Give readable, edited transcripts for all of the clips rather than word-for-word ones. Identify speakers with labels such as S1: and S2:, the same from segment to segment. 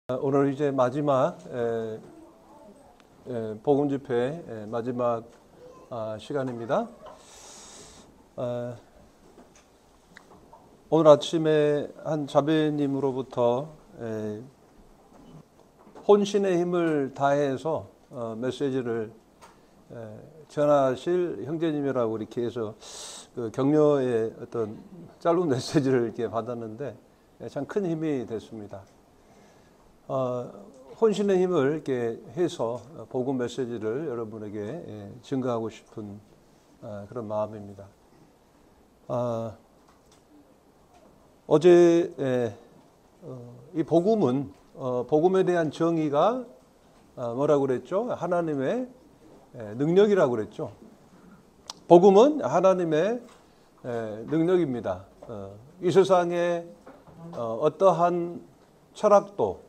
S1: 오늘 이제 마지막 복음 집회 마지막 시간입니다. 오늘 아침에 한 자매님으로부터 혼신의 힘을 다해서 메시지를 전하실 형제님이라고 이렇게 해서 그 격려의 어떤 짧은 메시지를 이렇게 받았는데 참 큰 힘이 됐습니다. 혼신의 힘을 이렇게 해서 복음 메시지를 여러분에게 증거하고 싶은 그런 마음입니다. 어제 이 복음은 복음에 대한 정의가 뭐라고 그랬죠? 하나님의 능력이라고 그랬죠. 복음은 하나님의 능력입니다. 이 세상에 어떠한 철학도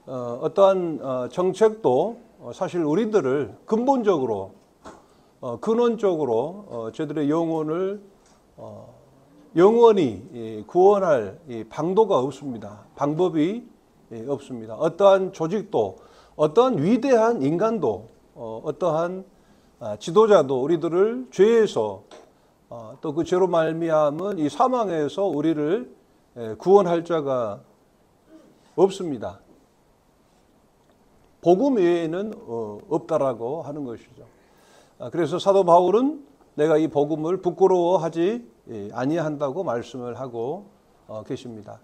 S1: 어떠한 정책도 사실 우리들을 근본적으로 근원적으로 저들의 영혼을 영원히 구원할 방도가 없습니다. 방법이 없습니다. 어떠한 조직도 어떠한 위대한 인간도 어떠한 지도자도 우리들을 죄에서 또 그 죄로 말미암은 이 사망에서 우리를 구원할 자가 없습니다. 복음 외에는 없다라고 하는 것이죠. 그래서 사도 바울은 내가 이 복음을 부끄러워하지 아니한다고 말씀을 하고 계십니다.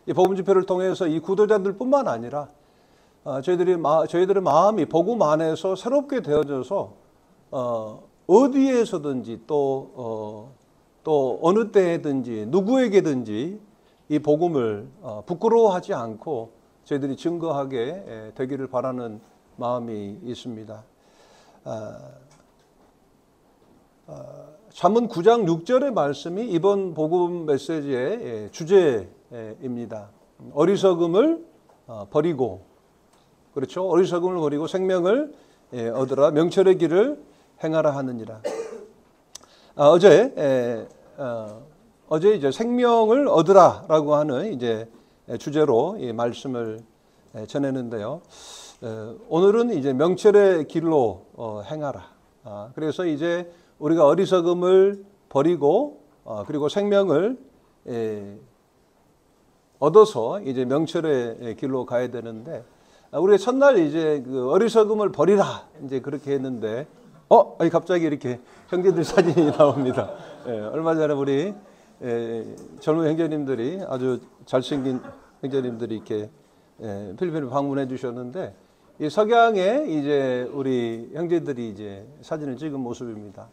S1: 이 복음 집회를 통해서 이 구도자들뿐만 아니라 저희들의 마음이 복음 안에서 새롭게 되어져서 어디에서든지 또 어느 때든지 누구에게든지 이 복음을 부끄러워하지 않고 저희들이 증거하게 되기를 바라는 마음이 있습니다. 잠언 9장 6절의 말씀이 이번 복음 메시지의 주제입니다. 어리석음을 버리고, 그렇죠? 어리석음을 버리고 생명을 얻으라, 명철의 길을 행하라 하느니라. 어제 이제 생명을 얻으라라고 하는 이제 주제로 이 말씀을 전했는데요. 오늘은 이제 명철의 길로 행하라. 그래서 이제 우리가 어리석음을 버리고 그리고 생명을 얻어서 이제 명철의 길로 가야 되는데, 우리가 첫날 이제 그 어리석음을 버리라 이제 그렇게 했는데, 갑자기 이렇게 형제들 사진이 나옵니다. 얼마 전에 우리 젊은 형제님들이 아주 잘생긴 형제님들이 이렇게 필리핀을 방문해 주셨는데, 이 석양에 이제 우리 형제들이 이제 사진을 찍은 모습입니다.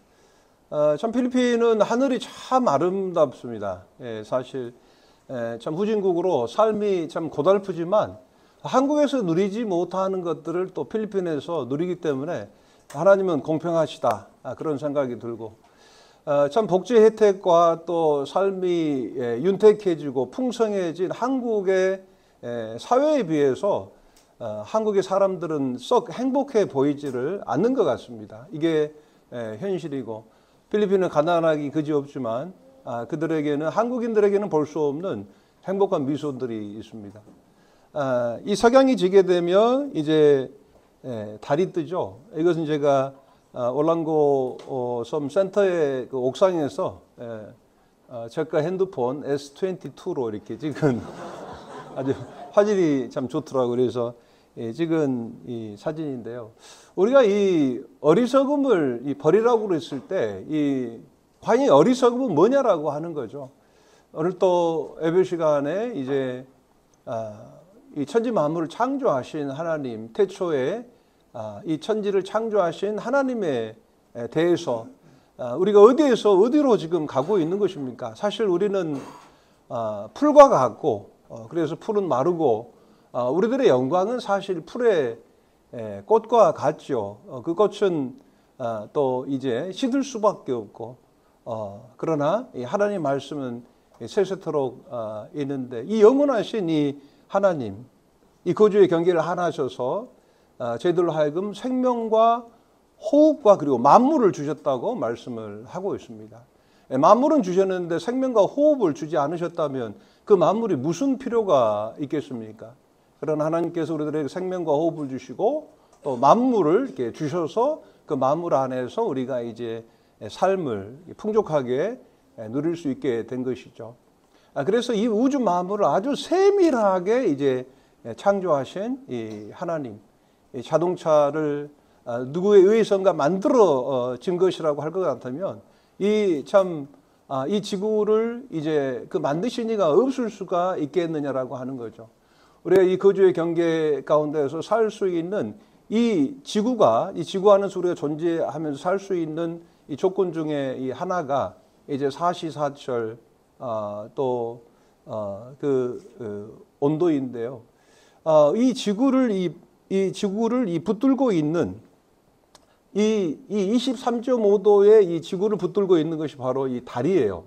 S1: 참 필리핀은 하늘이 참 아름답습니다. 사실 참 후진국으로 삶이 참 고달프지만 한국에서 누리지 못하는 것들을 또 필리핀에서 누리기 때문에 하나님은 공평하시다, 그런 생각이 들고, 참 복지 혜택과 또 삶이 윤택해지고 풍성해진 한국의 사회에 비해서 한국의 사람들은 썩 행복해 보이지를 않는 것 같습니다. 이게 현실이고, 필리핀은 가난하기 그지없지만 그들에게는, 한국인들에게는 볼 수 없는 행복한 미소들이 있습니다. 이 석양이 지게 되면 이제 달이 뜨죠. 이것은 제가 올랑고 섬 센터의 그 옥상에서 저가 핸드폰 S22로 이렇게 찍은 아주 화질이 참 좋더라고요. 그래서 찍은 이 사진인데요. 우리가 이 어리석음을 버리라고 그랬을 때 과연 어리석음은 뭐냐라고 하는 거죠. 오늘 또 예배 시간에 이제 이 천지 만물을 창조하신 하나님, 태초에 이 천지를 창조하신 하나님에 대해서 우리가 어디로 지금 가고 있는 것입니까? 사실 우리는 풀과 같고, 그래서 풀은 마르고, 우리들의 영광은 사실 풀의 꽃과 같죠. 그 꽃은 또 이제 시들 수밖에 없고, 그러나 이 하나님 말씀은 세세토록 있는데, 이 영원하신 이 하나님, 이 거주의 경계를 하나셔서 저희들로 하여금 생명과 호흡과 그리고 만물을 주셨다고 말씀을 하고 있습니다. 만물은 주셨는데 생명과 호흡을 주지 않으셨다면 그 만물이 무슨 필요가 있겠습니까? 그런 하나님께서 우리들에게 생명과 호흡을 주시고 또 만물을 이렇게 주셔서 그 만물 안에서 우리가 이제 삶을 풍족하게 누릴 수 있게 된 것이죠. 그래서 이 우주 만물을 아주 세밀하게 이제 창조하신 이 하나님, 이 자동차를 누구에 의해선가 만들어진 것이라고 할 것 같으면 이 지구를 이제 그 만드신 이가 없을 수가 있겠느냐라고 하는 거죠. 우리가 이 거주의 경계 가운데서 살 수 있는 이 지구가, 이 지구 안에서 우리가 존재하면서 살 수 있는 이 조건 중에 이 하나가 이제 사시사철 온도인데요. 이 지구를 붙들고 있는 이 23.5도의 이 지구를 붙들고 있는 것이 바로 이 달이에요.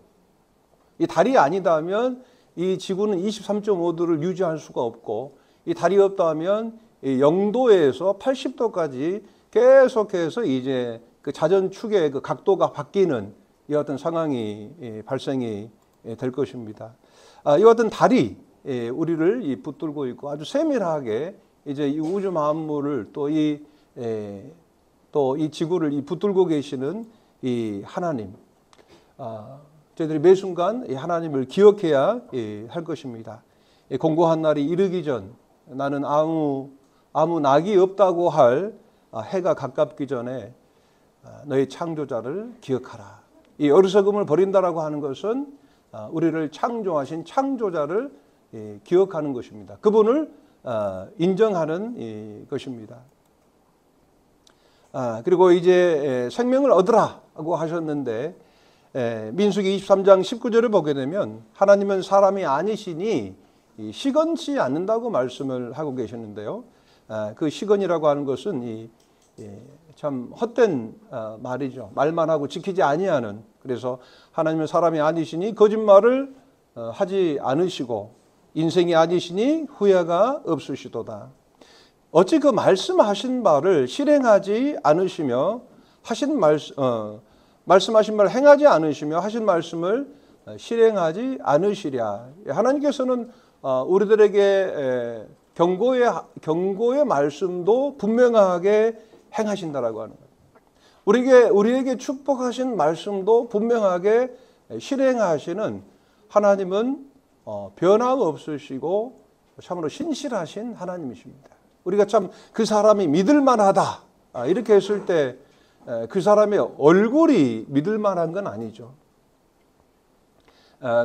S1: 이 달이 아니다면 이 지구는 23.5도를 유지할 수가 없고, 이 달이 없다면 0도에서 80도까지 계속해서 이제 그 자전축의 그 각도가 바뀌는 이 어떤 상황이 발생이 될 것입니다. 이 어떤 달이 우리를 붙들고 있고 아주 세밀하게 이제 이 우주 만물을 또 이 지구를 붙들고 계시는 이 하나님, 저희들이 매 순간 이 하나님을 기억해야 할 것입니다. 공고한 날이 이르기 전, 나는 아무 낙이 없다고 할 해가 가깝기 전에 너의 창조자를 기억하라. 이 어리석음을 버린다라고 하는 것은 우리를 창조하신 창조자를 기억하는 것입니다. 그분을 인정하는 것입니다. 그리고 이제 생명을 얻으라고 하셨는데, 민수기 23장 19절을 보게 되면 하나님은 사람이 아니시니 시건치 않는다고 말씀을 하고 계시는데요. 그 시건이라고 하는 것은 참 헛된 말이죠. 말만 하고 지키지 아니하는. 그래서 하나님은 사람이 아니시니 거짓말을 하지 않으시고 인생이 아니시니 후회가 없으시도다. 어찌 그 말씀하신 바를 실행하지 않으시며 말씀하신 바를 행하지 않으시며 하신 말씀을 실행하지 않으시랴. 하나님께서는 우리들에게 경고의 말씀도 분명하게 행하신다라고 하는 거예요. 우리에게 축복하신 말씀도 분명하게 실행하시는 하나님은 변함없으시고 참으로 신실하신 하나님이십니다. 우리가 참 그 사람이 믿을 만하다 이렇게 했을 때 그 사람의 얼굴이 믿을 만한 건 아니죠.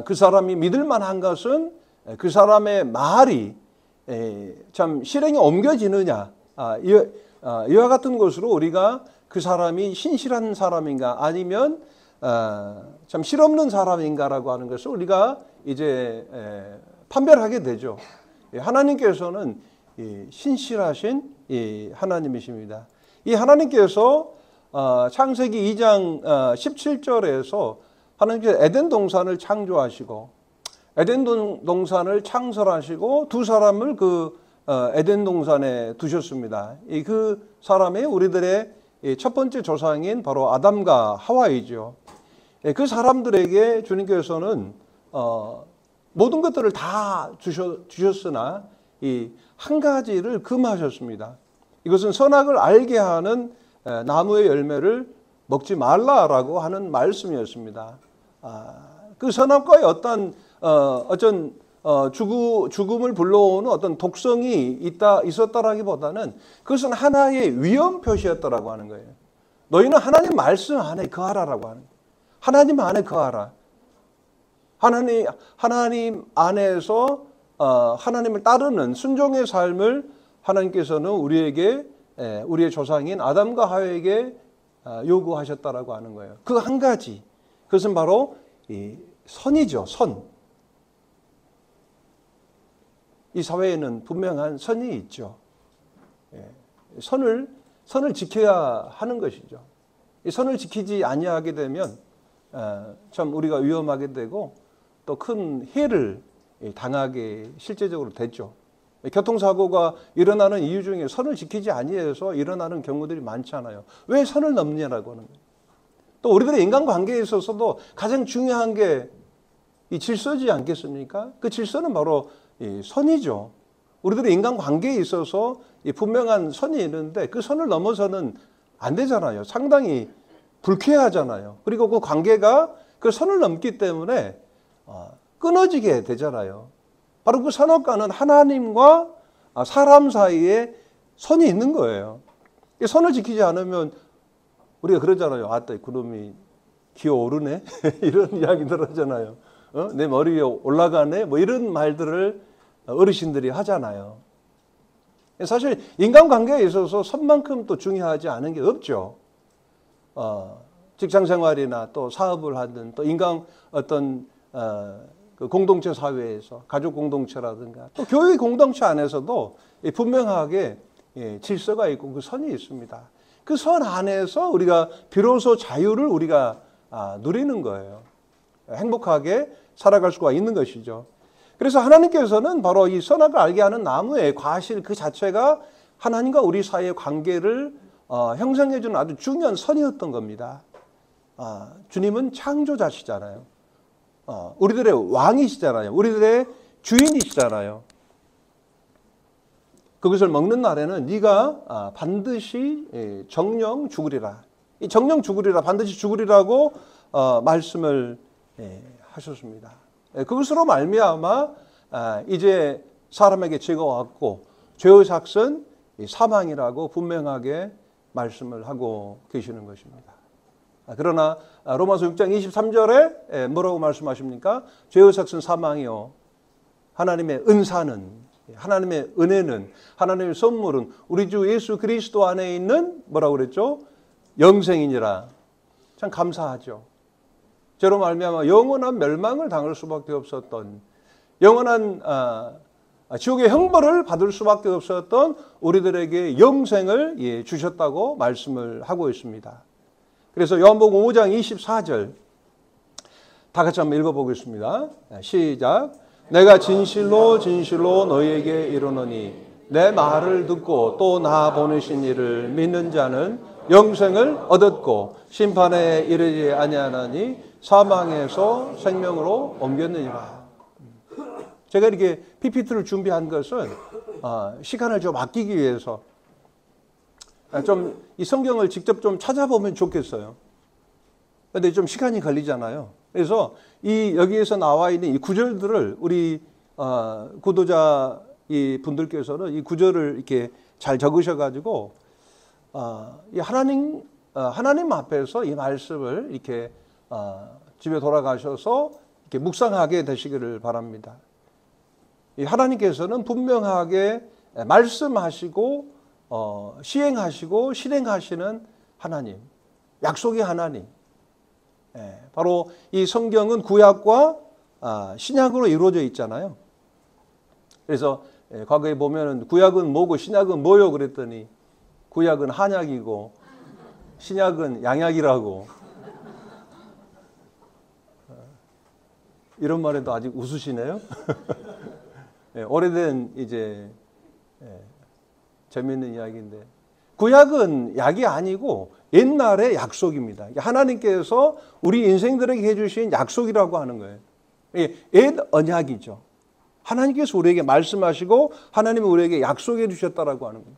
S1: 그 사람이 믿을 만한 것은 그 사람의 말이 참 실행에 옮겨지느냐, 이와 같은 것으로 우리가 그 사람이 신실한 사람인가 아니면 참 실없는 사람인가라고 하는 것을 우리가 이제 판별하게 되죠. 하나님께서는 신실하신 하나님이십니다. 이 하나님께서 창세기 2장 17절에서 하나님께서 에덴 동산을 창조하시고 에덴 동산을 창설하시고 두 사람을 그 에덴 동산에 두셨습니다. 그 사람이 우리들의 첫 번째 조상인 바로 아담과 하와이죠. 그 사람들에게 주님께서는 모든 것들을 다 주셨으나 이 한 가지를 금하셨습니다. 이것은 선악을 알게 하는 나무의 열매를 먹지 말라라고 하는 말씀이었습니다. 그 선악과의 어떤 죽음을 불러오는 어떤 독성이 있었다라기보다는 그것은 하나의 위험 표시였다라고 하는 거예요. 너희는 하나님 말씀 안에 거하라라고 하는 거예요. 하나님 안에 거하라. 하나님 안에서 하나님을 따르는 순종의 삶을 하나님께서는 우리의 조상인 아담과 하와에게 요구하셨다라고 하는 거예요. 그 한 가지, 그것은 바로 이 선이죠. 선. 이 사회에는 분명한 선이 있죠. 선을 지켜야 하는 것이죠. 이 선을 지키지 아니하게 되면 참 우리가 위험하게 되고 또 큰 해를 당하게 실제적으로 됐죠. 교통사고가 일어나는 이유 중에 선을 지키지 아니해서 일어나는 경우들이 많잖아요. 왜 선을 넘냐라고 하는 거예요. 또 우리들의 인간관계에 있어서도 가장 중요한 게 이 질서지 않겠습니까? 그 질서는 바로 이 선이죠. 우리들의 인간관계에 있어서 분명한 선이 있는데 그 선을 넘어서는 안 되잖아요. 상당히 불쾌하잖아요. 그리고 그 관계가 그 선을 넘기 때문에 끊어지게 되잖아요. 바로 그 선악과는 하나님과 사람 사이에 선이 있는 거예요. 이 선을 지키지 않으면 우리가 그러잖아요. 아따, 그놈이 기어오르네? 이런 이야기들 하잖아요. 내 머리 위에 올라가네? 뭐 이런 말들을 어르신들이 하잖아요. 사실 인간관계에 있어서 선만큼 또 중요하지 않은 게 없죠. 직장 생활이나 또 사업을 하든 또 인간 어떤 그 공동체 사회에서 가족 공동체라든가 또 교회 공동체 안에서도 분명하게 질서가 있고 그 선이 있습니다. 그 선 안에서 우리가 비로소 자유를 우리가 누리는 거예요. 행복하게 살아갈 수가 있는 것이죠. 그래서 하나님께서는 바로 이 선악을 알게 하는 나무의 과실 그 자체가 하나님과 우리 사이의 관계를 형성해 주는 아주 중요한 선이었던 겁니다. 주님은 창조자시잖아요. 우리들의 왕이시잖아요. 우리들의 주인이시잖아요. 그것을 먹는 날에는 네가 반드시 정령 죽으리라. 이 정령 죽으리라, 반드시 죽으리라고 말씀을 하셨습니다. 그것으로 말미암아 이제 사람에게 죄가 왔고 죄의 삭은 사망이라고 분명하게 말씀을 하고 계시는 것입니다. 그러나 로마서 6장 23절에 뭐라고 말씀하십니까? 죄의 삭은 사망이요, 하나님의 은사는, 하나님의 은혜는, 하나님의 선물은 우리 주 예수 그리스도 안에 있는 뭐라고 그랬죠? 영생이니라. 참 감사하죠. 저로 말미암아 영원한 멸망을 당할 수밖에 없었던, 영원한 지옥의 형벌을 받을 수밖에 없었던 우리들에게 영생을 주셨다고 말씀을 하고 있습니다. 그래서 요한복음 5장 24절 다 같이 한번 읽어보겠습니다. 시작. 내가 진실로 진실로 너희에게 이르노니 내 말을 듣고 또 나 보내신 이를 믿는 자는 영생을 얻었고 심판에 이르지 아니하나니 사망에서 생명으로 옮겼느니라. 제가 이렇게 PPT를 준비한 것은 시간을 좀 아끼기 위해서 좀 이 성경을 직접 좀 찾아보면 좋겠어요. 그런데 좀 시간이 걸리잖아요. 그래서 이 여기에서 나와 있는 이 구절들을 우리 구독자 이 분들께서는 이 구절을 이렇게 잘 적으셔가지고 이 하나님 앞에서 이 말씀을 이렇게 집에 돌아가셔서 이렇게 묵상하게 되시기를 바랍니다. 이 하나님께서는 분명하게 말씀하시고 시행하시고 실행하시는 하나님, 약속의 하나님. 바로 이 성경은 구약과 신약으로 이루어져 있잖아요. 그래서 과거에 보면은 구약은 뭐고 신약은 뭐요 그랬더니 구약은 한약이고 신약은 양약이라고. 이런 말에도 아직 웃으시네요. 오래된 이제 재미있는 이야기인데 구약은 약이 아니고 옛날의 약속입니다. 하나님께서 우리 인생들에게 해주신 약속이라고 하는 거예요. 옛 언약이죠. 하나님께서 우리에게 말씀하시고 하나님은 우리에게 약속해 주셨다라고 하는 거예요.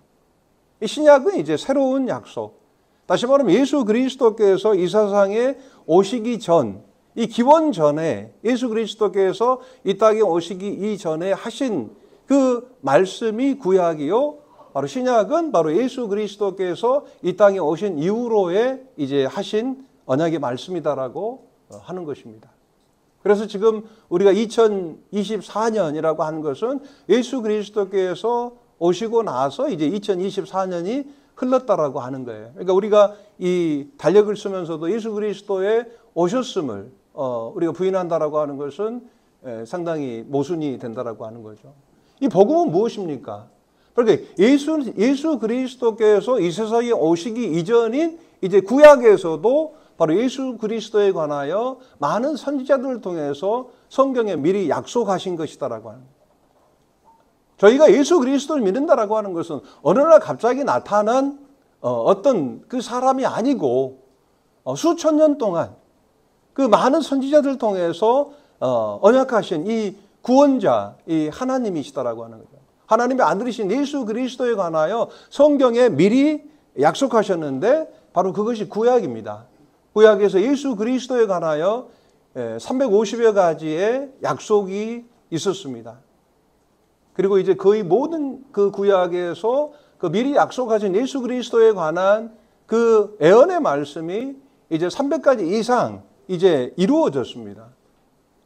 S1: 이 신약은 이제 새로운 약속. 다시 말하면 예수 그리스도께서 이 세상에 오시기 전, 이 기원 전에 예수 그리스도께서 이 땅에 오시기 이전에 하신 그 말씀이 구약이요. 바로 신약은 바로 예수 그리스도께서 이 땅에 오신 이후로의 이제 하신 언약의 말씀이다라고 하는 것입니다. 그래서 지금 우리가 2024년이라고 하는 것은 예수 그리스도께서 오시고 나서 이제 2024년이 흘렀다라고 하는 거예요. 그러니까 우리가 이 달력을 쓰면서도 예수 그리스도의 오셨음을 우리가 부인한다라고 하는 것은 상당히 모순이 된다라고 하는 거죠. 이 복음은 무엇입니까? 그러니까 예수 그리스도께서 이 세상에 오시기 이전인 이제 구약에서도 바로 예수 그리스도에 관하여 많은 선지자들을 통해서 성경에 미리 약속하신 것이다라고 하는 거예요. 저희가 예수 그리스도를 믿는다라고 하는 것은 어느 날 갑자기 나타난 어떤 그 사람이 아니고 수천 년 동안 그 많은 선지자들 통해서 언약하신 이 구원자, 이 하나님이시다라고 하는 거죠. 하나님의 아들이신 예수 그리스도에 관하여 성경에 미리 약속하셨는데 바로 그것이 구약입니다. 구약에서 예수 그리스도에 관하여 350여 가지의 약속이 있었습니다. 그리고 이제 거의 모든 그 구약에서 그 미리 약속하신 예수 그리스도에 관한 그 예언의 말씀이 이제 300가지 이상 이제 이루어졌습니다.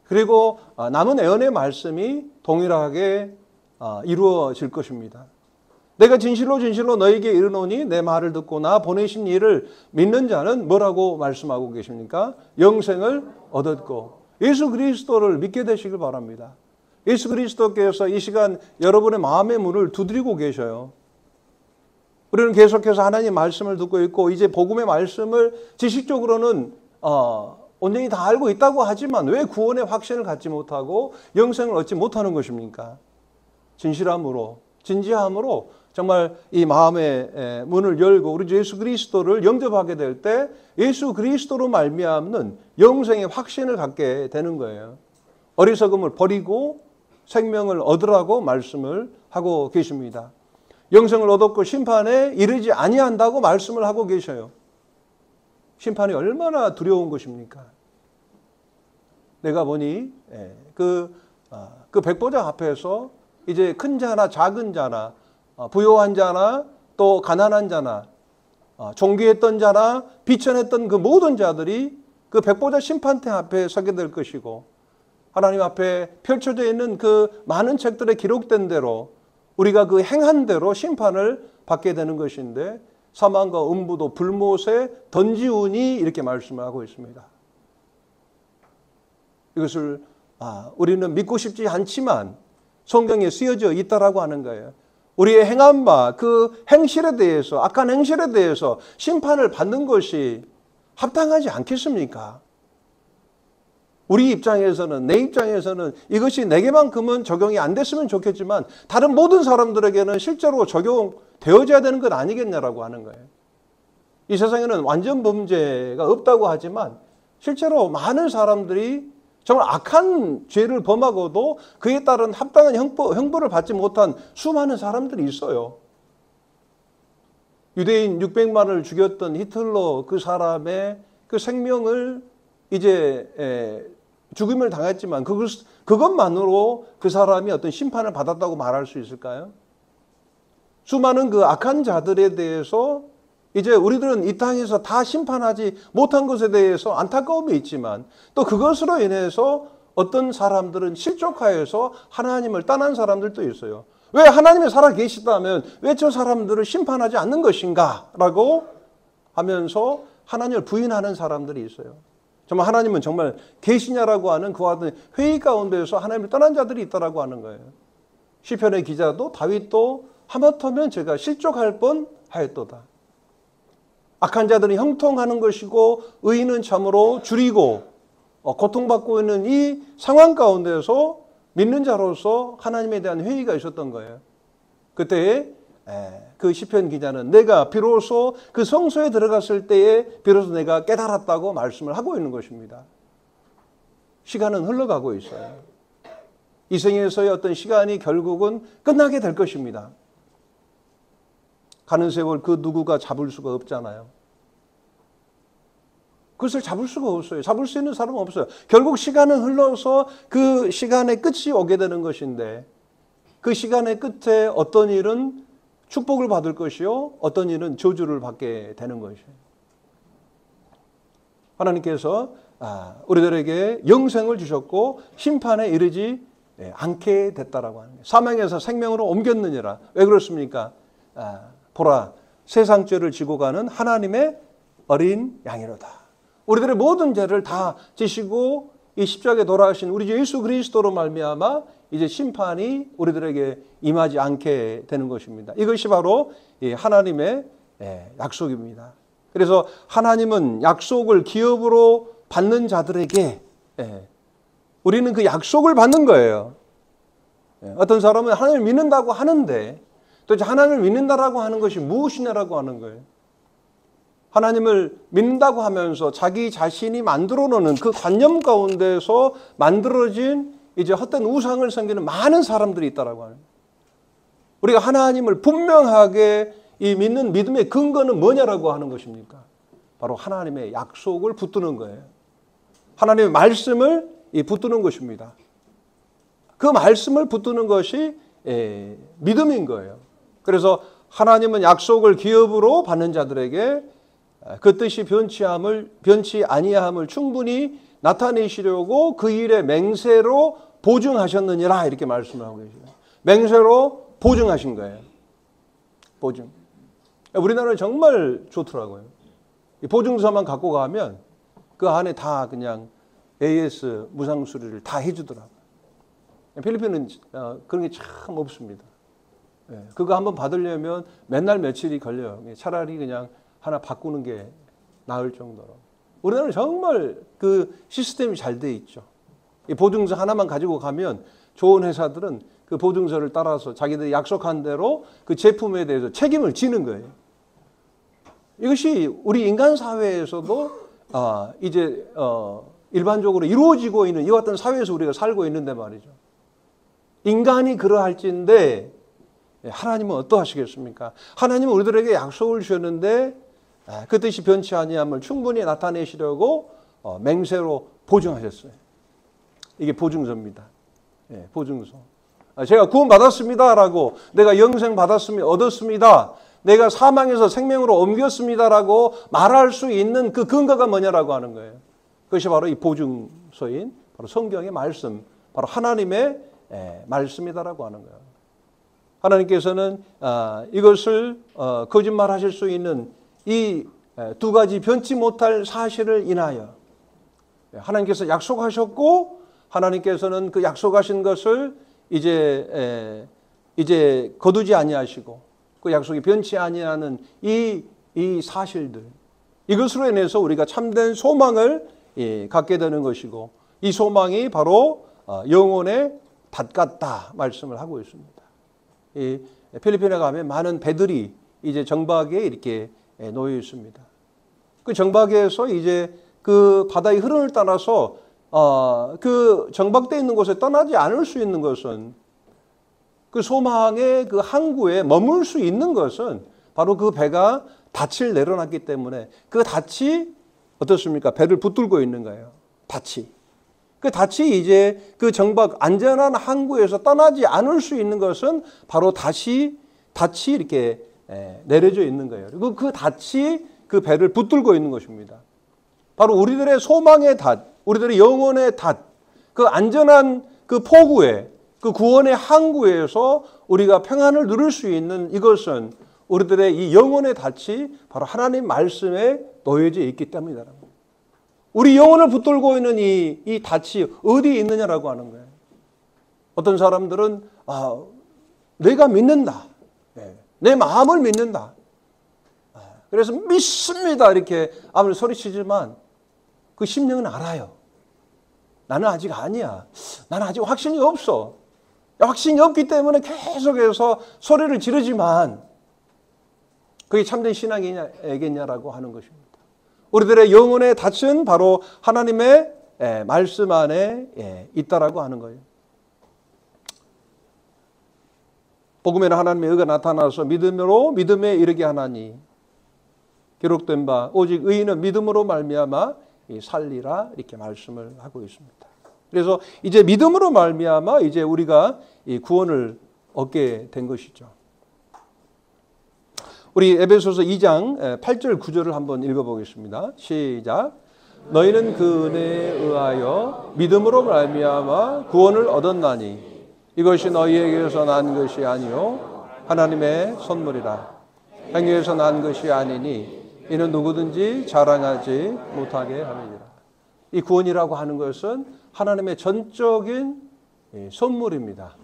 S1: 그리고 남은 예언의 말씀이 동일하게 이루어질 것입니다. 내가 진실로 진실로 너에게 이르노니 내 말을 듣고 나 보내신 이를 믿는 자는 뭐라고 말씀하고 계십니까? 영생을 얻었고 예수 그리스도를 믿게 되시길 바랍니다. 예수 그리스도께서 이 시간 여러분의 마음의 문을 두드리고 계셔요. 우리는 계속해서 하나님 말씀을 듣고 있고 이제 복음의 말씀을 지식적으로는 온전히 다 알고 있다고 하지만 왜 구원의 확신을 갖지 못하고 영생을 얻지 못하는 것입니까? 진실함으로 진지함으로 정말 이 마음의 문을 열고 우리 예수 그리스도를 영접하게 될 때 예수 그리스도로 말미암는 영생의 확신을 갖게 되는 거예요. 어리석음을 버리고 생명을 얻으라고 말씀을 하고 계십니다. 영생을 얻었고 심판에 이르지 아니한다고 말씀을 하고 계셔요. 심판이 얼마나 두려운 것입니까? 내가 보니 그 백보자 앞에서 이제 큰 자나 작은 자나 부요한 자나 또 가난한 자나 존귀했던 자나 비천했던 그 모든 자들이 그 백보자 심판대 앞에 서게 될 것이고 하나님 앞에 펼쳐져 있는 그 많은 책들에 기록된 대로 우리가 그 행한 대로 심판을 받게 되는 것인데 사망과 음부도 불못에 던지우니 이렇게 말씀을 하고 있습니다. 이것을 우리는 믿고 싶지 않지만 성경에 쓰여져 있다라고 하는 거예요. 우리의 행한 바, 그 행실에 대해서, 악한 행실에 대해서 심판을 받는 것이 합당하지 않겠습니까? 우리 입장에서는, 내 입장에서는 이것이 내게만큼은 적용이 안 됐으면 좋겠지만 다른 모든 사람들에게는 실제로 적용되어져야 되는 것 아니겠냐라고 하는 거예요. 이 세상에는 완전 범죄가 없다고 하지만 실제로 많은 사람들이 정말 악한 죄를 범하고도 그에 따른 합당한 형벌을 받지 못한 수많은 사람들이 있어요. 유대인 600만을 죽였던 히틀러 그 사람의 그 생명을 이제 죽임을 당했지만 그것만으로 그 사람이 어떤 심판을 받았다고 말할 수 있을까요? 수많은 그 악한 자들에 대해서 이제 우리들은 이 땅에서 다 심판하지 못한 것에 대해서 안타까움이 있지만 또 그것으로 인해서 어떤 사람들은 실족하여서 하나님을 떠난 사람들도 있어요. 왜 하나님이 살아계시다면 왜 저 사람들을 심판하지 않는 것인가? 라고 하면서 하나님을 부인하는 사람들이 있어요. 정말 하나님은 정말 계시냐라고 하는 그와 같은 회의 가운데서 하나님을 떠난 자들이 있다라고 하는 거예요. 시편의 기자도 다윗도 하마터면 제가 실족할 뻔하였도다. 악한 자들은 형통하는 것이고 의인은 참으로 줄이고 고통받고 있는 이 상황 가운데서 믿는 자로서 하나님에 대한 회의가 있었던 거예요. 그때 그 시편 기자는 내가 비로소 그 성소에 들어갔을 때에 비로소 내가 깨달았다고 말씀을 하고 있는 것입니다. 시간은 흘러가고 있어요. 이 생에서의 어떤 시간이 결국은 끝나게 될 것입니다. 가는 세월 그 누구가 잡을 수가 없잖아요. 그것을 잡을 수가 없어요. 잡을 수 있는 사람은 없어요. 결국 시간은 흘러서 그 시간의 끝이 오게 되는 것인데 그 시간의 끝에 어떤 일은 축복을 받을 것이요 어떤 일은 저주를 받게 되는 것이에요. 하나님께서 우리들에게 영생을 주셨고 심판에 이르지 않게 됐다라고 하는 거예요. 사망에서 생명으로 옮겼느니라. 왜 그렇습니까? 보라 세상 죄를 지고 가는 하나님의 어린 양이로다. 우리들의 모든 죄를 다 지시고 이 십자가에 돌아가신 우리 예수 그리스도로 말미암아 이제 심판이 우리들에게 임하지 않게 되는 것입니다. 이것이 바로 하나님의 약속입니다. 그래서 하나님은 약속을 기업으로 받는 자들에게 우리는 그 약속을 받는 거예요. 어떤 사람은 하나님을 믿는다고 하는데 도대체 하나님을 믿는다라고 하는 것이 무엇이냐라고 하는 거예요. 하나님을 믿는다고 하면서 자기 자신이 만들어 놓는 그 관념 가운데서 만들어진 이제 헛된 우상을 섬기는 많은 사람들이 있다라고 하는 거예요. 우리가 하나님을 분명하게 이 믿는 믿음의 근거는 뭐냐라고 하는 것입니까? 바로 하나님의 약속을 붙드는 거예요. 하나님의 말씀을 붙드는 것입니다. 그 말씀을 붙드는 것이 믿음인 거예요. 그래서 하나님은 약속을 기업으로 받는 자들에게 그 뜻이 변치 아니함을 충분히 나타내시려고 그 일의 맹세로 보증하셨느니라 이렇게 말씀을 하고 계시죠. 맹세로 보증하신 거예요. 보증. 우리나라는 정말 좋더라고요. 이 보증서만 갖고 가면 그 안에 다 그냥 AS 무상 수리를 다 해주더라고요. 필리핀은 그런 게 참 없습니다. 그거 한번 받으려면 맨날 며칠이 걸려요. 차라리 그냥 하나 바꾸는 게 나을 정도로. 우리나라는 정말 그 시스템이 잘 돼 있죠. 이 보증서 하나만 가지고 가면 좋은 회사들은 그 보증서를 따라서 자기들이 약속한 대로 그 제품에 대해서 책임을 지는 거예요. 이것이 우리 인간 사회에서도 이제 일반적으로 이루어지고 있는 이와 같은 사회에서 우리가 살고 있는데 말이죠. 인간이 그러할진데 하나님은 어떠하시겠습니까? 하나님은 우리들에게 약속을 주셨는데 그 뜻이 변치 아니함을 충분히 나타내시려고 맹세로 보증하셨어요. 이게 보증서입니다. 보증서. 제가 구원 받았습니다라고, 내가 영생 얻었습니다, 내가 사망에서 생명으로 옮겼습니다라고 말할 수 있는 그 근거가 뭐냐라고 하는 거예요. 그것이 바로 이 보증서인 바로 성경의 말씀, 바로 하나님의 말씀이다라고 하는 거예요. 하나님께서는 이것을 거짓말하실 수 있는 이 두 가지 변치 못할 사실을 인하여 하나님께서 약속하셨고, 하나님께서는 그 약속하신 것을 이제 거두지 아니하시고 그 약속이 변치 아니하는 이 사실들, 이것으로 인해서 우리가 참된 소망을 갖게 되는 것이고, 이 소망이 바로 영혼의 닷 같다 말씀을 하고 있습니다. 이 필리핀에 가면 많은 배들이 이제 정박에 이렇게 놓여 있습니다. 그 정박에서 이제 그 바다의 흐름을 따라서 그 정박되어 있는 곳에 떠나지 않을 수 있는 것은, 그 소망의 그 항구에 머물 수 있는 것은 바로 그 배가 닻을 내려놨기 때문에 그 닻이 어떻습니까? 배를 붙들고 있는 거예요. 닻이. 그 닻이 이제 그 정박 안전한 항구에서 떠나지 않을 수 있는 것은 바로 닻이 이렇게 내려져 있는 거예요. 그리고 그 닻이 그 배를 붙들고 있는 것입니다. 바로 우리들의 소망의 닷, 우리들의 영혼의 닷, 그 안전한 그 포구에, 그 구원의 항구에서 우리가 평안을 누릴 수 있는 이것은 우리들의 이 영혼의 닷이 바로 하나님 말씀에 놓여져 있기 때문이다. 우리 영혼을 붙들고 있는 이 닷이 어디에 있느냐라고 하는 거예요. 어떤 사람들은 내가 믿는다, 내 마음을 믿는다, 그래서 믿습니다 이렇게 아무리 소리치지만 그 심령은 알아요. 나는 아직 아니야. 나는 아직 확신이 없어. 확신이 없기 때문에 계속해서 소리를 지르지만 그게 참된 신앙이겠냐라고 하는 것입니다. 우리들의 영혼의 닻은 바로 하나님의 말씀 안에 있다라고 하는 거예요. 복음에는 하나님의 의가 나타나서 믿음으로 믿음에 이르게 하나니 기록된 바 오직 의인은 믿음으로 말미암아 살리라 이렇게 말씀을 하고 있습니다. 그래서 이제 믿음으로 말미암아 이제 우리가 이 구원을 얻게 된 것이죠. 우리 에베소서 2장 8절 9절을 한번 읽어보겠습니다. 시작. 너희는 그 은혜에 의하여 믿음으로 말미암아 구원을 얻었나니 이것이 너희에게서 난 것이 아니요 하나님의 선물이라. 행위에서 난 것이 아니니 이는 누구든지 자랑하지 못하게 함이니라. 이 구원이라고 하는 것은 하나님의 전적인 선물입니다.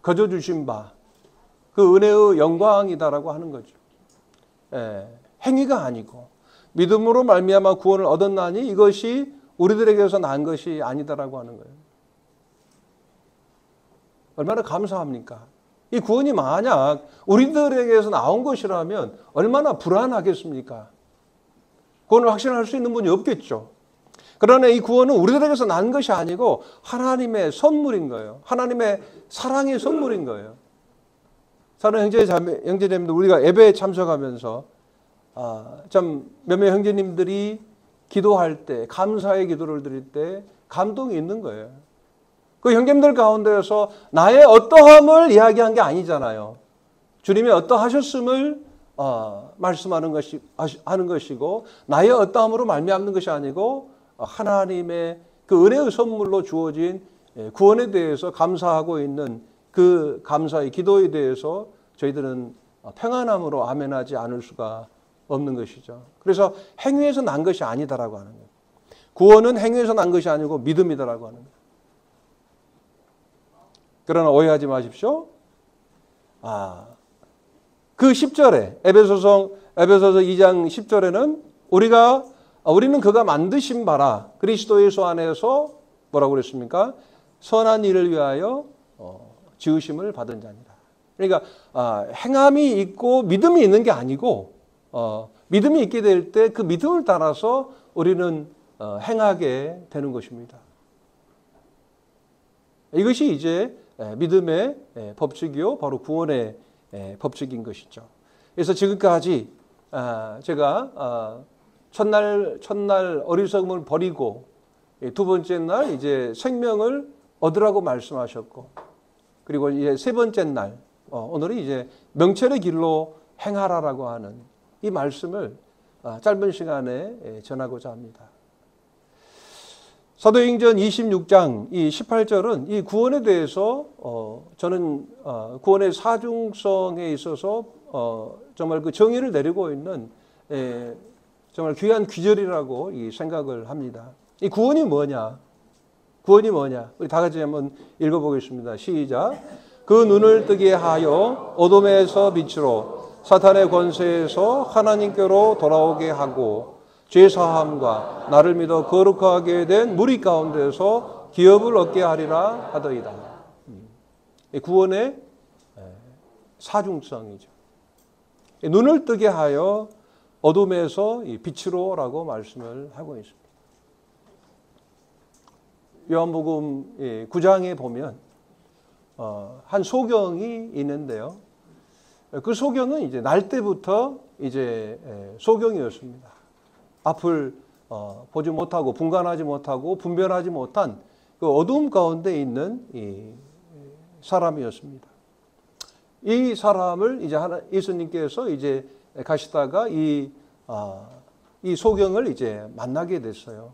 S1: 거저 주신 바, 그 은혜의 영광이다라고 하는 거죠. 행위가 아니고 믿음으로 말미암아 구원을 얻었나니 이것이 우리들에게서 난 것이 아니다라고 하는 거예요. 얼마나 감사합니까? 이 구원이 만약 우리들에게서 나온 것이라면 얼마나 불안하겠습니까? 구원을 확신할 수 있는 분이 없겠죠. 그러나 이 구원은 우리들에게서 난 것이 아니고 하나님의 선물인 거예요. 하나님의 사랑의 선물인 거예요. 사랑하는 형제자매들, 우리가 예배에 참석하면서 참 몇몇 형제님들이 기도할 때, 감사의 기도를 드릴 때 감동이 있는 거예요. 그 형제님들 가운데서 나의 어떠함을 이야기한 게 아니잖아요. 주님이 어떠하셨음을 말씀하는 것이 하는 것이고, 나의 어떠함으로 말미암는 것이 아니고 하나님의 그 은혜의 선물로 주어진 구원에 대해서 감사하고 있는 그 감사의 기도에 대해서 저희들은 평안함으로 아멘하지 않을 수가 없는 것이죠. 그래서 행위에서 난 것이 아니다라고 하는 거예요. 구원은 행위에서 난 것이 아니고 믿음이다라고 하는 거예요. 그러나 오해하지 마십시오. 그 10절에 에베소서 2장 10절에는 우리는 그가 만드신 바라 그리스도 예수 안에서 뭐라고 그랬습니까? 선한 일을 위하여 지으심을 받은 자니라. 그러니까 행함이 있고 믿음이 있는 게 아니고 믿음이 있게 될 때 그 믿음을 따라서 우리는 행하게 되는 것입니다. 이것이 이제 믿음의 법칙이요, 바로 구원의 법칙인 것이죠. 그래서 지금까지 제가 첫날 어리석음을 버리고 두 번째 날 이제 생명을 얻으라고 말씀하셨고, 그리고 이제 세 번째 날 오늘은 이제 명철의 길로 행하라라고 하는 이 말씀을 짧은 시간에 전하고자 합니다. 사도행전 26장 이 18절은 이 구원에 대해서 저는 구원의 사중성에 있어서 정말 그 정의를 내리고 있는 정말 귀한 귀절이라고 이 생각을 합니다. 이 구원이 뭐냐? 구원이 뭐냐? 우리 다 같이 한번 읽어보겠습니다. 시작. 그 눈을 뜨게 하여 어둠에서 빛으로 사탄의 권세에서 하나님께로 돌아오게 하고 죄사함과 나를 믿어 거룩하게 된 무리 가운데서 기업을 얻게 하리라 하더이다. 구원의 사중성이죠. 눈을 뜨게 하여 어둠에서 빛으로라고 말씀을 하고 있습니다. 요한복음 9장에 보면 한 소경이 있는데요. 그 소경은 이제 날 때부터 이제 소경이었습니다. 앞을 보지 못하고 분간하지 못하고 분별하지 못한 그 어두움 가운데 있는 이 사람이었습니다. 이 사람을 이제 예수님께서 이제 가시다가 이 소경을 이제 만나게 됐어요.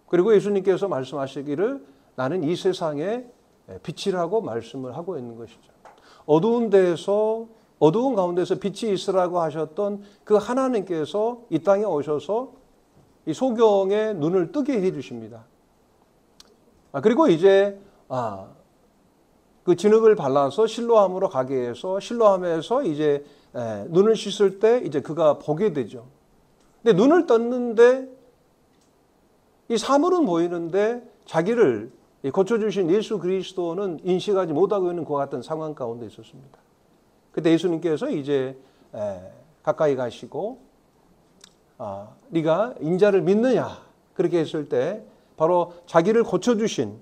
S1: 그리고 예수님께서 말씀하시기를 나는 이 세상의 빛이라고 말씀을 하고 있는 것이죠. 어두운 가운데서 빛이 있으라고 하셨던 그 하나님께서 이 땅에 오셔서 이 소경의 눈을 뜨게 해 주십니다. 그리고 이제 그 진흙을 발라서 실로암으로 가게 해서 실로암에서 이제 눈을 씻을 때 이제 그가 보게 되죠. 근데 눈을 떴는데 이 사물은 보이는데 자기를 고쳐주신 예수 그리스도는 인식하지 못하고 있는 그와 같은 상황 가운데 있었습니다. 그때 예수님께서 이제 가까이 가시고 네가 인자를 믿느냐 그렇게 했을 때 바로 자기를 고쳐주신,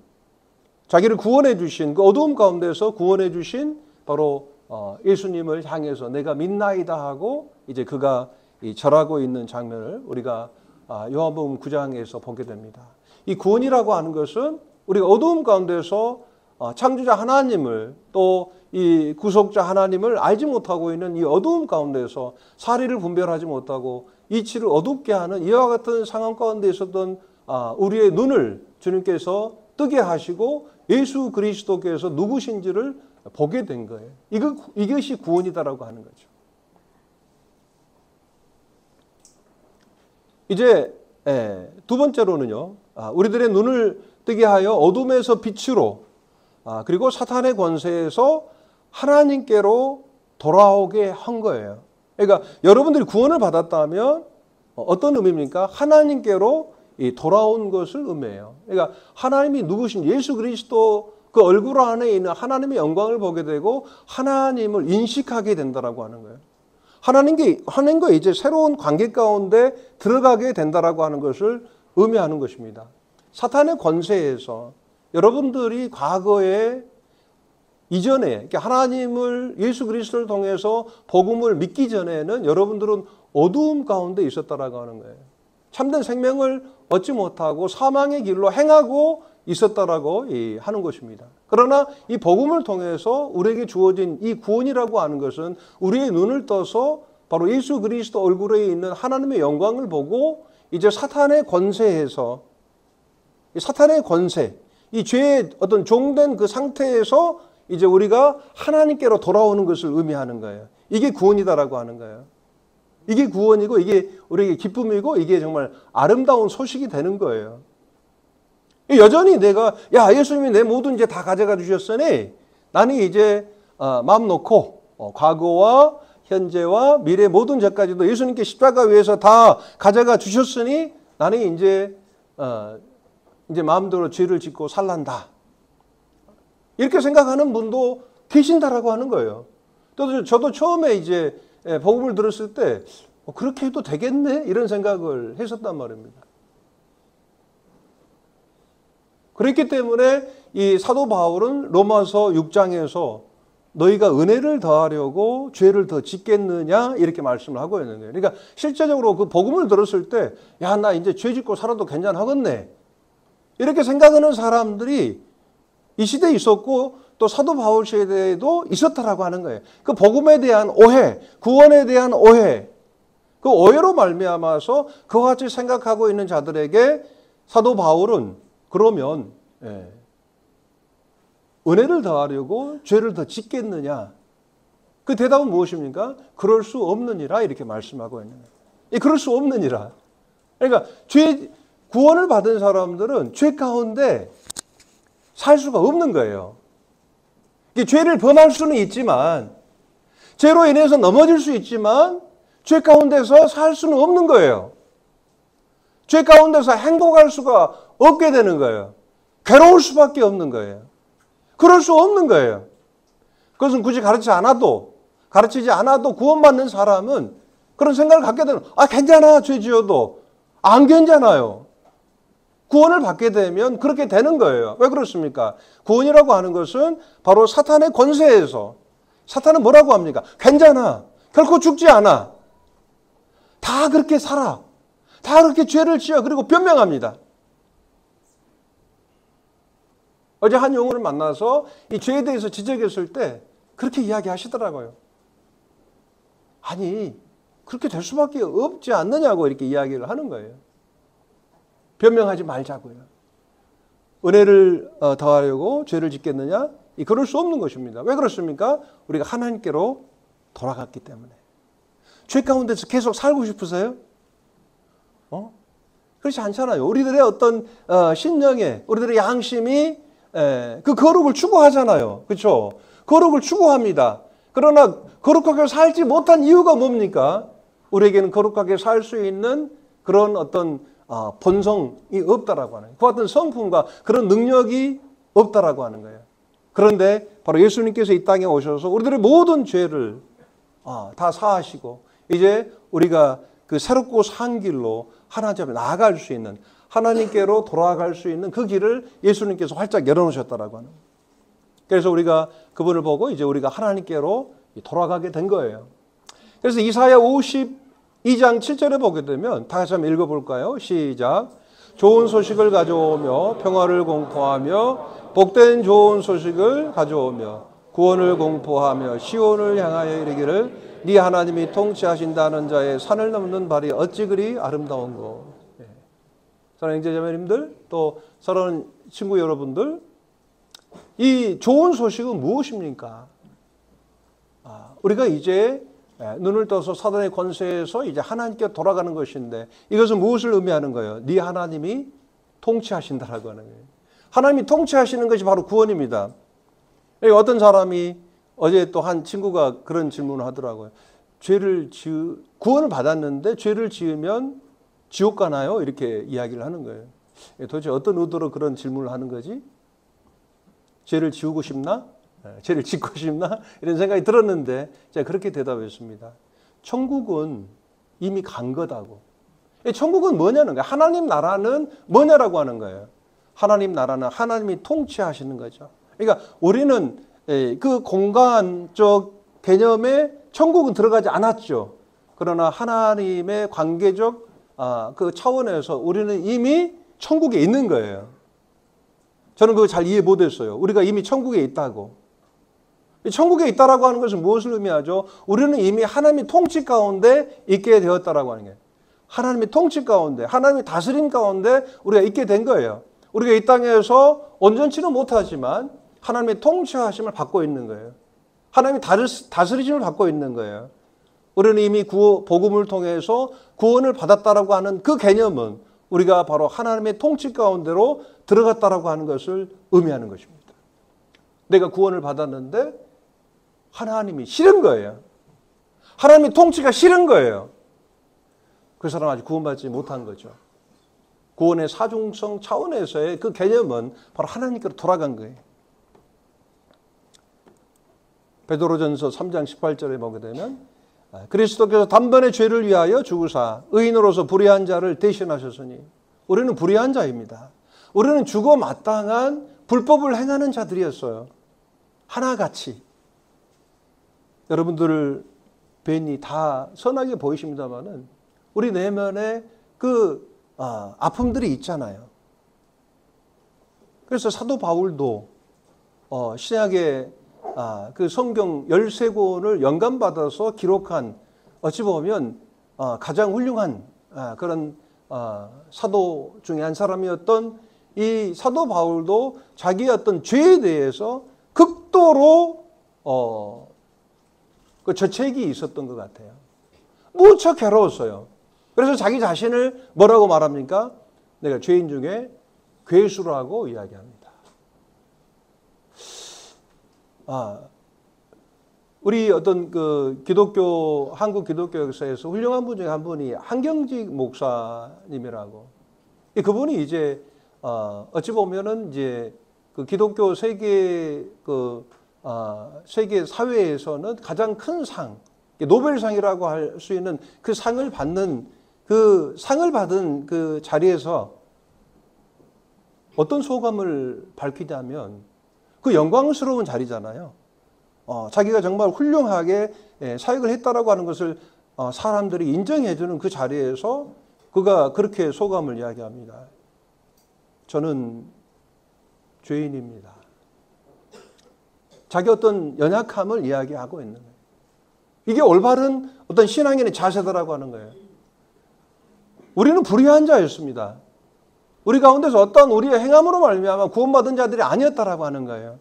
S1: 자기를 구원해 주신, 그 어두움 가운데서 구원해 주신 바로 예수님을 향해서 내가 믿나이다 하고 이제 그가 절하고 있는 장면을 우리가 요한복음 9장에서 보게 됩니다. 이 구원이라고 하는 것은 우리가 어두움 가운데서 창조자 하나님을 또 이 구속자 하나님을 알지 못하고 있는 이 어두움 가운데서 사리를 분별하지 못하고 이치를 어둡게 하는 이와 같은 상황 가운데 있었던 우리의 눈을 주님께서 뜨게 하시고 예수 그리스도께서 누구신지를 보게 된 거예요. 이것이 구원이다라고 하는 거죠. 이제 두 번째로는요, 우리들의 눈을 뜨게 하여 어둠에서 빛으로 그리고 사탄의 권세에서 하나님께로 돌아오게 한 거예요. 그러니까 여러분들이 구원을 받았다면 어떤 의미입니까? 하나님께로 돌아온 것을 의미해요. 그러니까 하나님이 누구신 예수 그리스도 그 얼굴 안에 있는 하나님의 영광을 보게 되고 하나님을 인식하게 된다라고 하는 거예요. 하나님과 이제 새로운 관계 가운데 들어가게 된다라고 하는 것을 의미하는 것입니다. 사탄의 권세에서 여러분들이 과거에 이전에 그러니까 하나님을 예수 그리스도를 통해서 복음을 믿기 전에는 여러분들은 어두움 가운데 있었다라고 하는 거예요. 참된 생명을 얻지 못하고 사망의 길로 행하고 있었다라고 하는 것입니다. 그러나 이 복음을 통해서 우리에게 주어진 이 구원이라고 하는 것은 우리의 눈을 떠서 바로 예수 그리스도 얼굴에 있는 하나님의 영광을 보고 이제 사탄의 권세에서 사탄의 권세, 이 죄의 어떤 종된 그 상태에서 이제 우리가 하나님께로 돌아오는 것을 의미하는 거예요. 이게 구원이다라고 하는 거예요. 이게 구원이고 이게 우리에게 기쁨이고 이게 정말 아름다운 소식이 되는 거예요. 여전히 내가 예수님이 내 모든 죄 다 가져가 주셨으니 나는 이제 마음 놓고 과거와 현재와 미래 모든 죄까지도 예수님께 십자가 위에서 다 가져가 주셨으니 나는 이제 마음대로 죄를 짓고 살란다. 이렇게 생각하는 분도 계신다라고 하는 거예요. 또 저도 처음에 이제 복음을 들었을 때 그렇게 해도 되겠네 이런 생각을 했었단 말입니다. 그렇기 때문에 이 사도 바울은 로마서 6장에서 너희가 은혜를 더하려고 죄를 더 짓겠느냐 이렇게 말씀을 하고 있는 거예요. 그러니까 실제적으로 그 복음을 들었을 때 나 이제 죄 짓고 살아도 괜찮하겠네 이렇게 생각하는 사람들이 이 시대에 있었고 또 사도 바울 시대에도 있었다라고 하는 거예요. 그 복음에 대한 오해, 구원에 대한 오해, 그 오해로 말미암아서 그와 같이 생각하고 있는 자들에게 사도 바울은 그러면 은혜를 더하려고 죄를 더 짓겠느냐? 그 대답은 무엇입니까? 그럴 수 없느니라 이렇게 말씀하고 있는 거예요. 그럴 수 없느니라. 그러니까 구원을 받은 사람들은 죄 가운데 살 수가 없는 거예요. 죄를 범할 수는 있지만 죄로 인해서 넘어질 수 있지만 죄 가운데서 살 수는 없는 거예요. 죄 가운데서 행복할 수가 없게 되는 거예요. 괴로울 수밖에 없는 거예요. 그럴 수 없는 거예요. 그것은 굳이 가르치지 않아도 구원받는 사람은 그런 생각을 갖게 되는 괜찮아 죄 지어도 안 괜찮아요. 구원을 받게 되면 그렇게 되는 거예요. 왜 그렇습니까? 구원이라고 하는 것은 바로 사탄의 권세에서 사탄은 뭐라고 합니까? 괜찮아. 결코 죽지 않아. 다 그렇게 살아. 다 그렇게 죄를 지어. 그리고 변명합니다. 어제 한 용어를 만나서 이 죄에 대해서 지적했을 때 그렇게 이야기하시더라고요. 아니 그렇게 될 수밖에 없지 않느냐고 이렇게 이야기를 하는 거예요. 변명하지 말자고요. 은혜를 더하려고 죄를 짓겠느냐? 그럴 수 없는 것입니다. 왜 그렇습니까? 우리가 하나님께로 돌아갔기 때문에. 죄 가운데서 계속 살고 싶으세요? 그렇지 않잖아요. 우리들의 어떤 신령에 우리들의 양심이 그 거룩을 추구하잖아요. 그렇죠? 거룩을 추구합니다. 그러나 거룩하게 살지 못한 이유가 뭡니까? 우리에게는 거룩하게 살 수 있는 그런 어떤 본성이 없다라고 하는 거예요. 그 같은 성품과 그런 능력이 없다라고 하는 거예요. 그런데 바로 예수님께서 이 땅에 오셔서 우리들의 모든 죄를 다 사하시고 이제 우리가 그 새롭고 산 길로 하나님 앞에 나아갈 수 있는 하나님께로 돌아갈 수 있는 그 길을 예수님께서 활짝 열어놓으셨다라고 하는 거예요. 그래서 우리가 그분을 보고 이제 우리가 하나님께로 돌아가게 된 거예요. 그래서 이사야 52장 7절에 보게 되면 다시 한번 읽어볼까요? 시작. 좋은 소식을 가져오며 평화를 공포하며 복된 좋은 소식을 가져오며 구원을 공포하며 시온을 향하여 이르기를 네 하나님이 통치하신다는 자의 산을 넘는 발이 어찌 그리 아름다운고. 사랑하는 형제자매님들 또 사랑하는 친구 여러분들 이 좋은 소식은 무엇입니까? 우리가 이제 눈을 떠서 사단의 권세에서 이제 하나님께 돌아가는 것인데 이것은 무엇을 의미하는 거예요? 네 하나님이 통치하신다라고 하는 거예요. 하나님이 통치하시는 것이 바로 구원입니다. 어떤 사람이 어제 또 한 친구가 그런 질문을 하더라고요. 구원을 받았는데 죄를 지으면 지옥 가나요? 이렇게 이야기를 하는 거예요. 도대체 어떤 의도로 그런 질문을 하는 거지? 죄를 지우고 싶나? 죄를 짓고 싶나? 이런 생각이 들었는데 제가 그렇게 대답했습니다. 천국은 이미 간 거다고. 천국은 뭐냐는 거예요. 하나님 나라는 뭐냐라고 하는 거예요. 하나님 나라는 하나님이 통치하시는 거죠. 그러니까 우리는 그 공간적 개념에 천국은 들어가지 않았죠. 그러나 하나님의 관계적 그 차원에서 우리는 이미 천국에 있는 거예요. 저는 그거 잘 이해 못했어요. 우리가 이미 천국에 있다고. 천국에 있다라고 하는 것은 무엇을 의미하죠? 우리는 이미 하나님의 통치 가운데 있게 되었다라고 하는 거예요. 하나님의 통치 가운데, 하나님의 다스림 가운데 우리가 있게 된 거예요. 우리가 이 땅에서 온전치는 못하지만 하나님의 통치하심을 받고 있는 거예요. 하나님의 다스리심을 받고 있는 거예요. 우리는 이미 복음을 통해서 구원을 받았다라고 하는 그 개념은 우리가 바로 하나님의 통치 가운데로 들어갔다라고 하는 것을 의미하는 것입니다. 내가 구원을 받았는데 하나님이 싫은 거예요. 하나님의 통치가 싫은 거예요. 그 사람은 아직 구원받지 못한 거죠. 구원의 사중성 차원에서의 그 개념은 바로 하나님께로 돌아간 거예요. 베드로전서 3장 18절에 보게 되면 그리스도께서 단번에 죄를 위하여 죽으사 의인으로서 불의한 자를 대신하셨으니 우리는 불의한 자입니다. 우리는 죽어 마땅한 불법을 행하는 자들이었어요. 하나같이. 여러분들 벤이 다 선하게 보이십니다만은 우리 내면에 그 아픔들이 있잖아요. 그래서 사도 바울도 신약의 그 성경 13권을 영감받아서 기록한 어찌 보면 가장 훌륭한 그런 사도 중에 한 사람이었던 이 사도 바울도 자기의 어떤 죄에 대해서 극도로 그 저책이 있었던 것 같아요. 무척 괴로웠어요. 그래서 자기 자신을 뭐라고 말합니까? 내가 죄인 중에 괴수라고 이야기합니다. 우리 어떤 그 한국 기독교 역사에서 훌륭한 분 중에 한 분이 한경직 목사님이라고. 그분이 이제 어찌 보면은 이제 그 기독교 세계 세계 사회에서는 가장 큰 상, 노벨상이라고 할 수 있는 그 상을 받는 그 상을 받은 그 자리에서 어떤 소감을 밝히냐면 그 영광스러운 자리잖아요. 자기가 정말 훌륭하게 사역을 했다라고 하는 것을 사람들이 인정해주는 그 자리에서 그가 그렇게 소감을 이야기합니다. 저는 죄인입니다. 자기 어떤 연약함을 이야기하고 있는 거예요. 이게 올바른 어떤 신앙인의 자세다라고 하는 거예요. 우리는 불의한 자였습니다. 우리 가운데서 어떤 우리의 행함으로 말미암아 구원받은 자들이 아니었다라고 하는 거예요.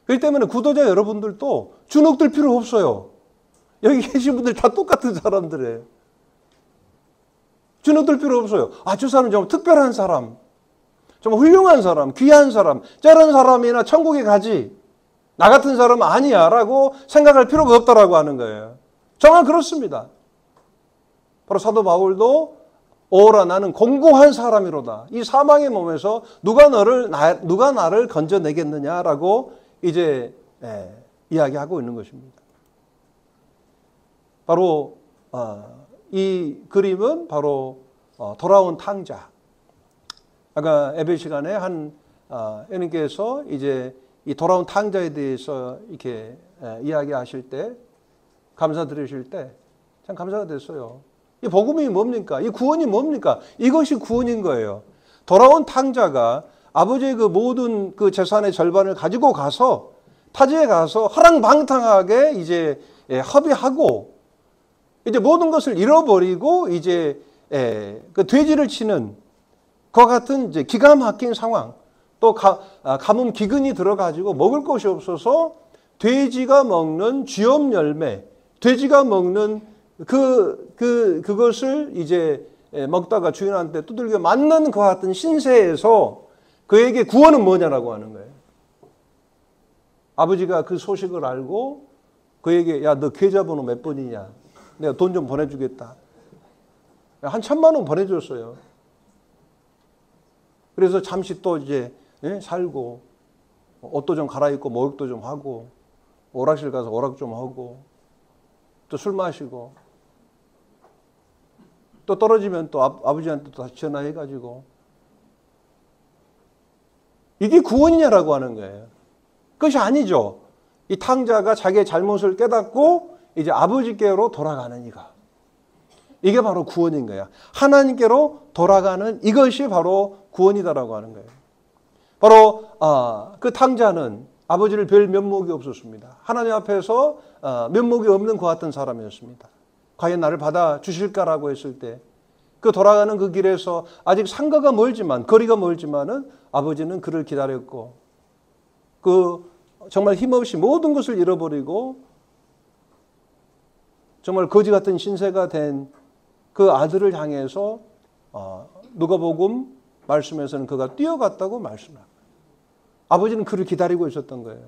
S1: 그렇기 때문에 구도자 여러분들도 주눅들 필요 없어요. 여기 계신 분들 다 똑같은 사람들이에요. 주눅들 필요 없어요. 저 사람 정말 특별한 사람, 정말 훌륭한 사람, 귀한 사람, 저런 사람이나 천국에 가지. 나 같은 사람은 아니야 라고 생각할 필요가 없다라고 하는 거예요. 정말 그렇습니다. 바로 사도 바울도 오라 나는 공고한 사람이로다. 이 사망의 몸에서 누가 나를 건져내겠느냐라고 이제 이야기하고 있는 것입니다. 바로 이 그림은 바로 돌아온 탕자. 아까 예배 시간에 한 예님께서 이제 이 돌아온 탕자에 대해서 이렇게 이야기하실 때 감사드리실 때 참 감사가 됐어요. 이 복음이 뭡니까? 이 구원이 뭡니까? 이것이 구원인 거예요. 돌아온 탕자가 아버지의 그 모든 그 재산의 절반을 가지고 가서 타지에 가서 허랑방탕하게 이제 합의하고 이제 모든 것을 잃어버리고 이제 그 돼지를 치는 그와 같은 이제 기가 막힌 상황. 또 가뭄 기근이 들어가지고 먹을 것이 없어서 돼지가 먹는 쥐염 열매, 돼지가 먹는 그것을 이제 먹다가 주인한테 두들겨 맞는 그와 같은 신세에서 그에게 구원은 뭐냐라고 하는 거예요. 아버지가 그 소식을 알고 그에게 야, 너 계좌번호 몇 번이냐? 내가 돈 좀 보내주겠다. 한 1,000,000원 보내줬어요. 그래서 잠시 또 이제 살고 옷도 좀 갈아입고 목욕도 좀 하고 오락실 가서 오락 좀 하고 또 술 마시고 또 떨어지면 또 아버지한테 또 다시 전화해가지고 이게 구원이냐라고 하는 거예요. 그것이 아니죠. 이 탕자가 자기의 잘못을 깨닫고 이제 아버지께로 돌아가는 이가. 이게 바로 구원인 거야. 하나님께로 돌아가는 이것이 바로 구원이다라고 하는 거예요. 바로 그 탕자는 아버지를 뵐 면목이 없었습니다. 하나님 앞에서 면목이 없는 그 같은 사람이었습니다. 과연 나를 받아주실까라고 했을 때 그 돌아가는 그 길에서 아직 상가가 멀지만, 거리가 멀지만은 아버지는 그를 기다렸고, 그 정말 힘없이 모든 것을 잃어버리고 정말 거지 같은 신세가 된 그 아들을 향해서 누가복음 말씀에서는 그가 뛰어갔다고 말씀합니다. 아버지는 그를 기다리고 있었던 거예요.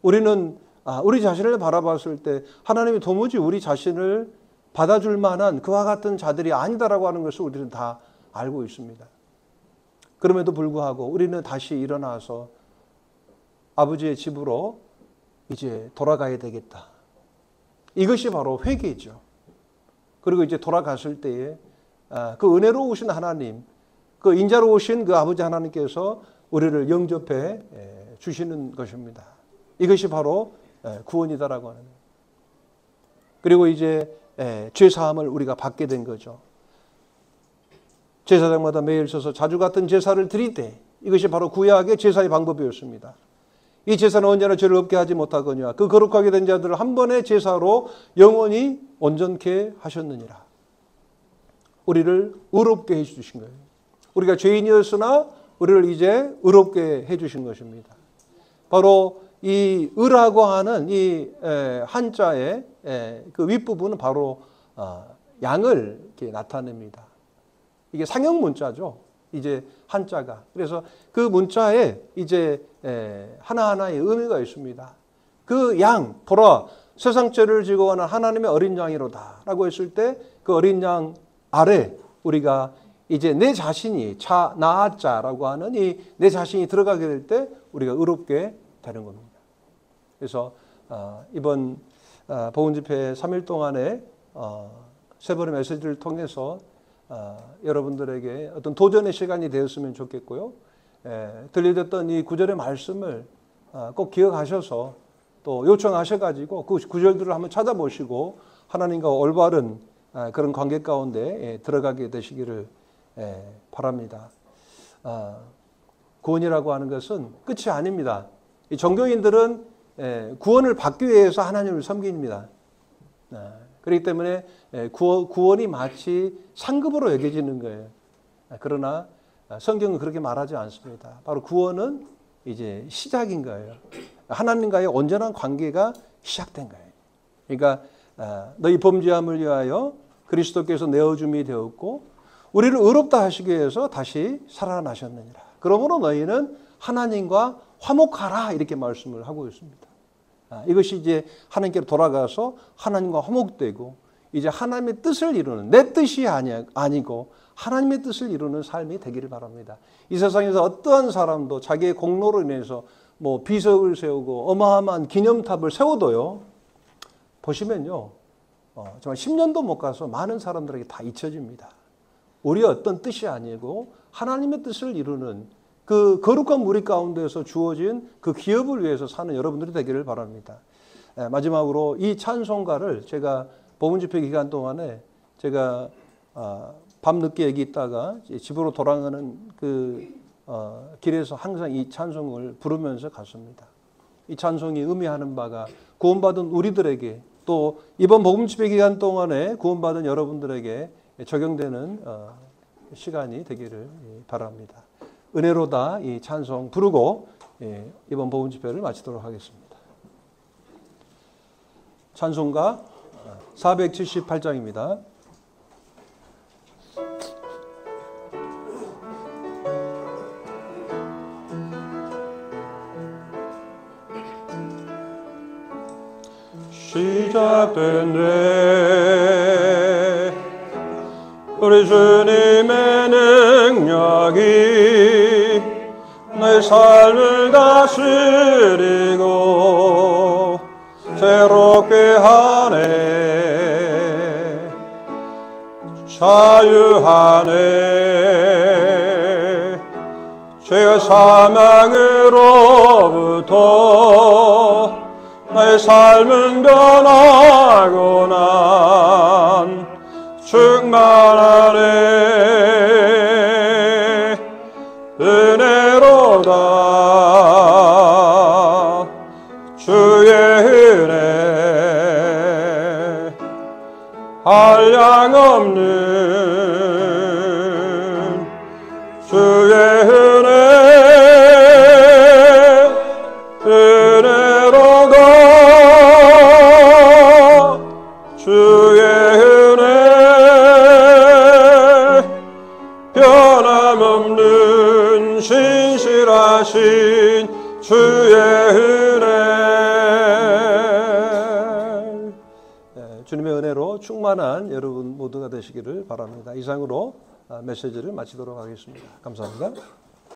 S1: 우리는 우리 자신을 바라봤을 때 하나님이 도무지 우리 자신을 받아줄 만한 그와 같은 자들이 아니다라고 하는 것을 우리는 다 알고 있습니다. 그럼에도 불구하고 우리는 다시 일어나서 아버지의 집으로 이제 돌아가야 되겠다. 이것이 바로 회개죠. 그리고 이제 돌아갔을 때에 그 은혜로우신 하나님, 그 인자로우신 그 아버지 하나님께서 우리를 영접해 주시는 것입니다. 이것이 바로 구원이다라고 하는. 그리고 이제 죄사함을 우리가 받게 된 거죠. 제사장마다 매일 서서 자주 같은 제사를 드릴 때, 이것이 바로 구약의 제사의 방법이었습니다. 이 제사는 언제나 죄를 없게 하지 못하거니와 그 거룩하게 된 자들을 한 번의 제사로 영원히 온전케 하셨느니라. 우리를 의롭게 해주신 거예요. 우리가 죄인이었으나 우리를 이제 의롭게 해주신 것입니다. 바로 이 의라고 하는 이 한자의 그 윗부분은 바로 양을 이렇게 나타냅니다. 이게 상형 문자죠. 이제 한자가. 그래서 그 문자에 이제 하나하나의 의미가 있습니다. 그 양, 보라, 세상 죄를 지고 가는 하나님의 어린 양이로다 라고 했을 때 그 어린 양 아래 우리가 이제 내 자신이 나자라고 하는 이 내 자신이 들어가게 될 때 우리가 의롭게 되는 겁니다. 그래서 이번 복음 집회 3일 동안에 세 번의 메시지를 통해서 여러분들에게 어떤 도전의 시간이 되었으면 좋겠고요. 들려졌던 이 구절의 말씀을 꼭 기억하셔서 또 요청하셔가지고 그 구절들을 한번 찾아보시고 하나님과 올바른 그런 관계 가운데 들어가게 되시기를 바랍니다. 구원이라고 하는 것은 끝이 아닙니다. 이 종교인들은 구원을 받기 위해서 하나님을 섬깁니다. 그렇기 때문에 구원이 마치 상급으로 여겨지는 거예요. 그러나 성경은 그렇게 말하지 않습니다. 바로 구원은 이제 시작인 거예요. 하나님과의 온전한 관계가 시작된 거예요. 그러니까 너희 범죄함을 위하여 그리스도께서 내어줌이 되었고 우리를 의롭다 하시기 위해서 다시 살아나셨느니라. 그러므로 너희는 하나님과 화목하라 이렇게 말씀을 하고 있습니다. 이것이 이제 하나님께로 돌아가서 하나님과 화목되고 이제 하나님의 뜻을 이루는 내 뜻이 아니고 하나님의 뜻을 이루는 삶이 되기를 바랍니다. 이 세상에서 어떠한 사람도 자기의 공로로 인해서 뭐 비석을 세우고 어마어마한 기념탑을 세워도요. 보시면요. 정말 10년도 못 가서 많은 사람들에게 다 잊혀집니다. 우리의 어떤 뜻이 아니고 하나님의 뜻을 이루는 그 거룩한 무리 가운데서 주어진 그 기업을 위해서 사는 여러분들이 되기를 바랍니다. 마지막으로 이 찬송가를 제가 복음 집회 기간 동안에 제가 밤늦게 여기 있다가 집으로 돌아가는 그 길에서 항상 이 찬송을 부르면서 갔습니다. 이 찬송이 의미하는 바가 구원받은 우리들에게 또 이번 복음 집회 기간 동안에 구원받은 여러분들에게 적용되는 시간이 되기를 바랍니다. 은혜로다 이 찬송 부르고 이번 복음 집회를 마치도록 하겠습니다. 찬송가 478장입니다. 시작된대 우리 주님의 능력이 내 삶을 다스리고 새롭게 하네 자유하네 죄의 사망으로부터 나의 삶은 변하고 난 충만하네 은혜로다 주의 은혜 한량없는 주의 은혜 은혜로다 주의 은혜 변함없는 신실하신 주의 은혜 주님의 은혜로 충만한 여러분 모두가 되시기를 바랍니다. 이상으로 메시지를 마치도록 하겠습니다. 감사합니다.